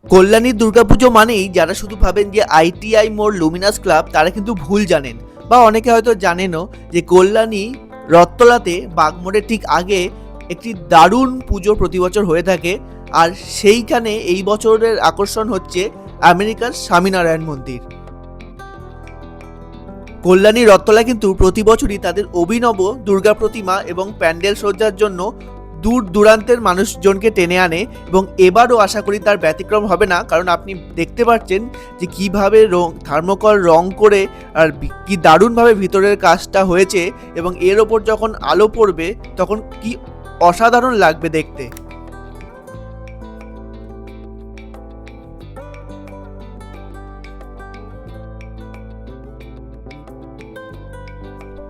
কল্যাণীর দুর্গাপুজো মানেই যারা শুধু ভাবেন যে আইটিআই মোড় লুমিনাস ক্লাব, তারা কিন্তু ভুল জানেন, বা অনেকে হয়তো জানেনও যে কল্যাণী রথতলাতে বাগমোড়ের ঠিক আগে একটি দারুণ পুজো প্রতি বছর হয়ে থাকে। আর সেইখানে এই বছরের আকর্ষণ হচ্ছে আমেরিকার স্বামীনারায়ণ মন্দির। কল্যাণী রথতলা কিন্তু প্রতি বছরই তাদের অভিনব দুর্গা প্রতিমা এবং প্যান্ডেল সজ্জার জন্য দূর দূরান্তের মানুষজনকে টেনে আনে, এবং এবারও আশা করি তার ব্যতিক্রম হবে না। কারণ আপনি দেখতে পাচ্ছেন যে কিভাবে থার্মোকল রং করে আর কি দারুণভাবে ভিতরের কাজটা হয়েছে, এবং এর ওপর যখন আলো পড়বে তখন কি অসাধারণ লাগবে দেখতে।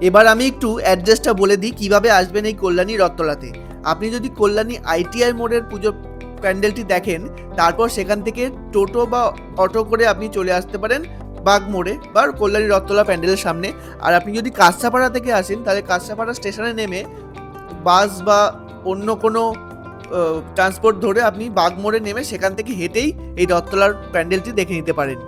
এবার আমি একটু অ্যাড্রেসটা বলে দিই কিভাবে আসবেন এই কল্যাণী রথতলাতে। আপনি যদি কল্যাণী আইটিআই মোড়ের পুজো প্যান্ডেলটি দেখেন, তারপর সেখান থেকে টোটো বা অটো করে আপনি চলে আসতে পারেন বাগমোড়ে বা কল্যাণী রথতলা প্যান্ডেলের সামনে। আর আপনি যদি কাঁচরাপাড়া থেকে আসেন, তাহলে কাঁচরাপাড়া স্টেশনে নেমে বাস বা অন্য কোনো ট্রান্সপোর্ট ধরে আপনি বাগমোড়ে নেমে সেখান থেকে হেঁটেই এই রথতলার প্যান্ডেলটি দেখে নিতে পারেন।